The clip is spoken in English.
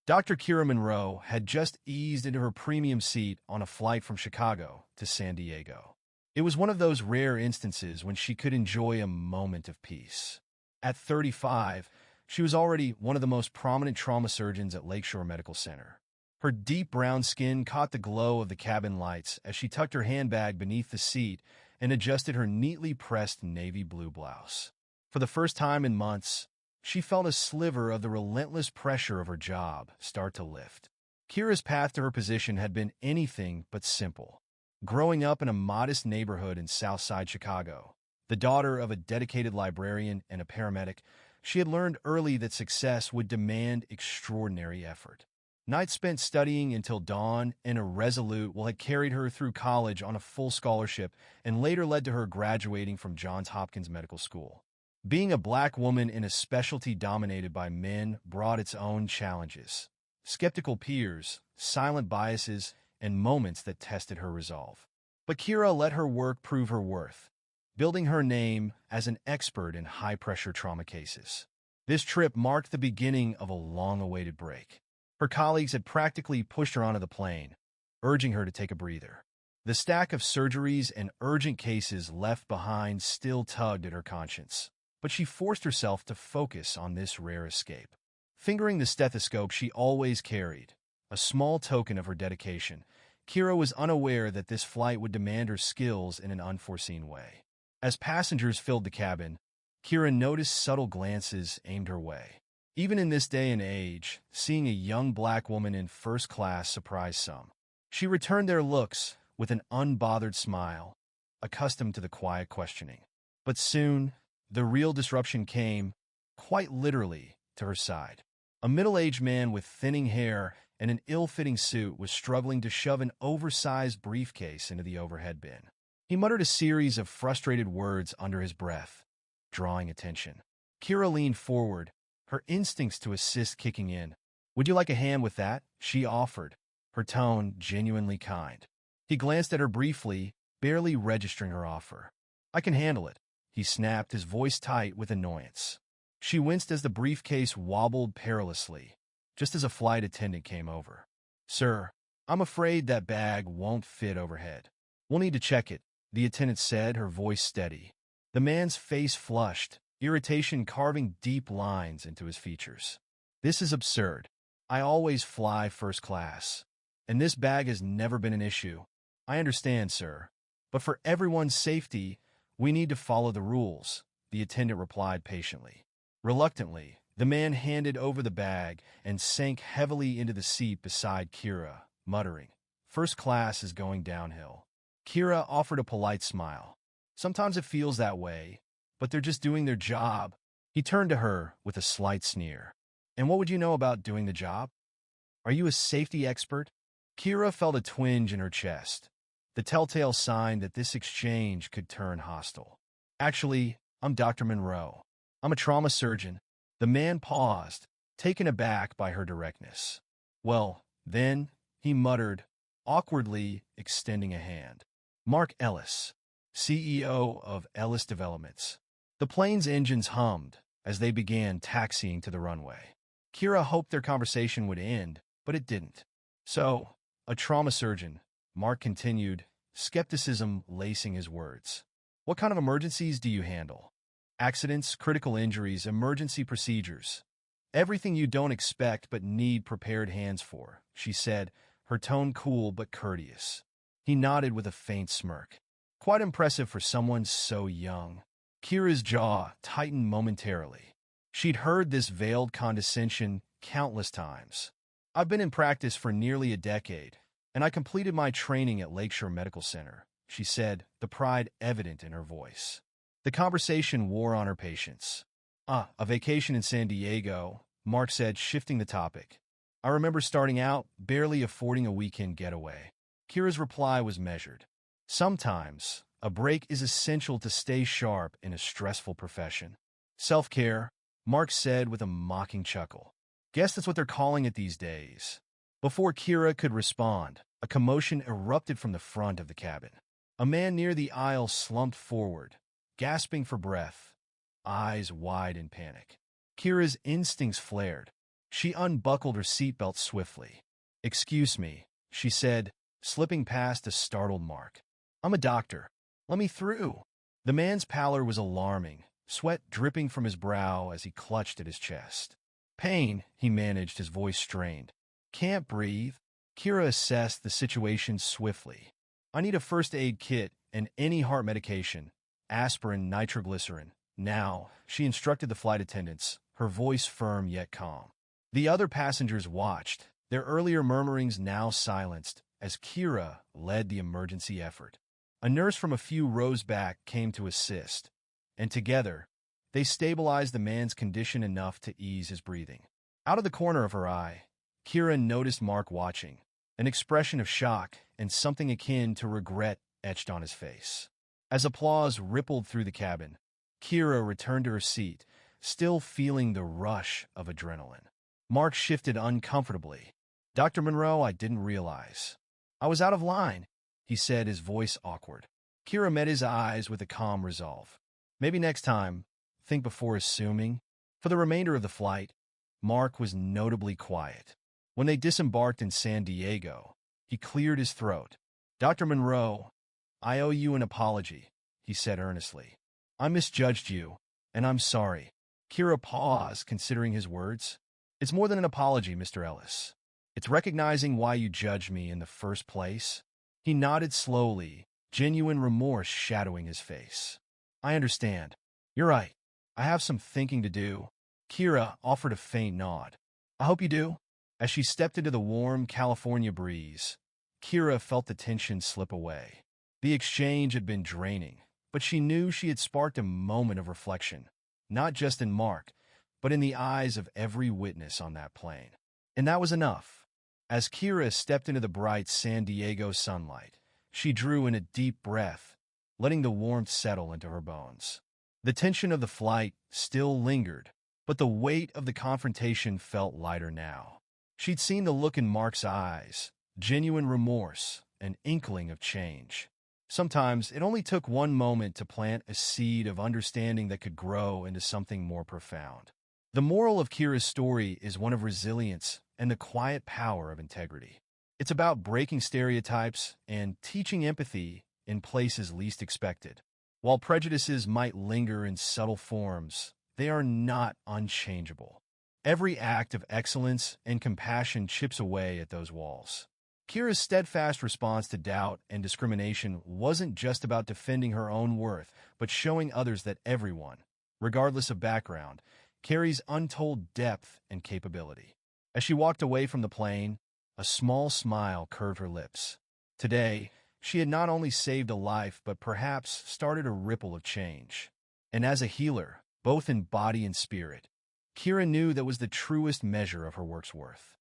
Dr. Kira Monroe had just eased into her premium seat on a flight from Chicago to San Diego. It was one of those rare instances when she could enjoy a moment of peace. At 35, she was already one of the most prominent trauma surgeons at Lakeshore Medical Center. Her deep brown skin caught the glow of the cabin lights as she tucked her handbag beneath the seat and adjusted her neatly pressed navy blue blouse. For the first time in months, she felt a sliver of the relentless pressure of her job start to lift. Kira's path to her position had been anything but simple. Growing up in a modest neighborhood in Southside Chicago, the daughter of a dedicated librarian and a paramedic, she had learned early that success would demand extraordinary effort. Nights spent studying until dawn and irresolute had carried her through college on a full scholarship and later led to her graduating from Johns Hopkins Medical School. Being a black woman in a specialty dominated by men brought its own challenges. Skeptical peers, silent biases, and moments that tested her resolve. But Kira let her work prove her worth, building her name as an expert in high-pressure trauma cases. This trip marked the beginning of a long-awaited break. Her colleagues had practically pushed her onto the plane, urging her to take a breather. The stack of surgeries and urgent cases left behind still tugged at her conscience, but she forced herself to focus on this rare escape. Fingering the stethoscope she always carried, a small token of her dedication, Kira was unaware that this flight would demand her skills in an unforeseen way. As passengers filled the cabin, Kira noticed subtle glances aimed her way. Even in this day and age, seeing a young black woman in first class surprised some. She returned their looks with an unbothered smile, accustomed to the quiet questioning. But soon, the real disruption came, quite literally, to her side. A middle-aged man with thinning hair and an ill-fitting suit was struggling to shove an oversized briefcase into the overhead bin. He muttered a series of frustrated words under his breath, drawing attention. Kira leaned forward, her instincts to assist kicking in. "Would you like a hand with that?" she offered, her tone genuinely kind. He glanced at her briefly, barely registering her offer. "I can handle it," he snapped, his voice tight with annoyance. She winced as the briefcase wobbled perilously, just as a flight attendant came over. "Sir, I'm afraid that bag won't fit overhead. We'll need to check it," the attendant said, her voice steady. The man's face flushed, irritation carving deep lines into his features. "This is absurd. I always fly first class, and this bag has never been an issue. I understand, sir, but for everyone's safety, we need to follow the rules," the attendant replied patiently. Reluctantly, the man handed over the bag and sank heavily into the seat beside Kira, muttering, "First class is going downhill." Kira offered a polite smile. "Sometimes it feels that way, but they're just doing their job." He turned to her with a slight sneer. "And what would you know about doing the job? Are you a safety expert?" Kira felt a twinge in her chest, the telltale sign that this exchange could turn hostile. "Actually, I'm Dr. Monroe. I'm a trauma surgeon." The man paused, taken aback by her directness. "Well, then," he muttered, awkwardly extending a hand. "Mark Ellis, CEO of Ellis Developments." The plane's engines hummed as they began taxiing to the runway. Kira hoped their conversation would end, but it didn't. "So, a trauma surgeon," Mark continued, skepticism lacing his words. "What kind of emergencies do you handle?" "Accidents, critical injuries, emergency procedures. Everything you don't expect but need prepared hands for," she said, her tone cool but courteous. He nodded with a faint smirk. Quite impressive for someone so young. Kira's jaw tightened momentarily. She'd heard this veiled condescension countless times. "I've been in practice for nearly a decade, and I completed my training at Lakeshore Medical Center," she said, the pride evident in her voice. The conversation wore on her patience. A vacation in San Diego," Mark said, shifting the topic. "I remember starting out, barely affording a weekend getaway." Kira's reply was measured. Sometimes, a break is essential to stay sharp in a stressful profession. "Self-care," Mark said with a mocking chuckle. "Guess that's what they're calling it these days." Before Kira could respond, a commotion erupted from the front of the cabin. A man near the aisle slumped forward, gasping for breath, eyes wide in panic. Kira's instincts flared. She unbuckled her seatbelt swiftly. "Excuse me," she said, slipping past a startled Mark. "I'm a doctor. Let me through." The man's pallor was alarming, sweat dripping from his brow as he clutched at his chest. "Pain," he managed, his voice strained. "Can't breathe." Kira assessed the situation swiftly. "I need a first aid kit and any heart medication, aspirin, nitroglycerin. Now," she instructed the flight attendants, her voice firm yet calm. The other passengers watched, their earlier murmurings now silenced, as Kira led the emergency effort. A nurse from a few rows back came to assist, and together, they stabilized the man's condition enough to ease his breathing. Out of the corner of her eye, Kira noticed Mark watching, an expression of shock and something akin to regret etched on his face. As applause rippled through the cabin, Kira returned to her seat, still feeling the rush of adrenaline. Mark shifted uncomfortably. "Dr. Monroe, I didn't realize. I was out of line," he said, his voice awkward. Kira met his eyes with a calm resolve. "Maybe next time, think before assuming." For the remainder of the flight, Mark was notably quiet. When they disembarked in San Diego, he cleared his throat. "Dr. Monroe, I owe you an apology," he said earnestly. "I misjudged you, and I'm sorry." Kira paused, considering his words. "It's more than an apology, Mr. Ellis. It's recognizing why you judged me in the first place." He nodded slowly, genuine remorse shadowing his face. "I understand. You're right. I have some thinking to do." Kira offered a faint nod. "I hope you do." As she stepped into the warm California breeze, Kira felt the tension slip away. The exchange had been draining, but she knew she had sparked a moment of reflection, not just in Mark, but in the eyes of every witness on that plane. And that was enough. As Kira stepped into the bright San Diego sunlight, she drew in a deep breath, letting the warmth settle into her bones. The tension of the flight still lingered, but the weight of the confrontation felt lighter now. She'd seen the look in Mark's eyes, genuine remorse, an inkling of change. Sometimes it only took one moment to plant a seed of understanding that could grow into something more profound. The moral of Kira's story is one of resilience and the quiet power of integrity. It's about breaking stereotypes and teaching empathy in places least expected. While prejudices might linger in subtle forms, they are not unchangeable. Every act of excellence and compassion chips away at those walls. Kira's steadfast response to doubt and discrimination wasn't just about defending her own worth, but showing others that everyone, regardless of background, carries untold depth and capability. As she walked away from the plane, a small smile curved her lips. Today, she had not only saved a life, but perhaps started a ripple of change. And as a healer, both in body and spirit, Kira knew that was the truest measure of her work's worth.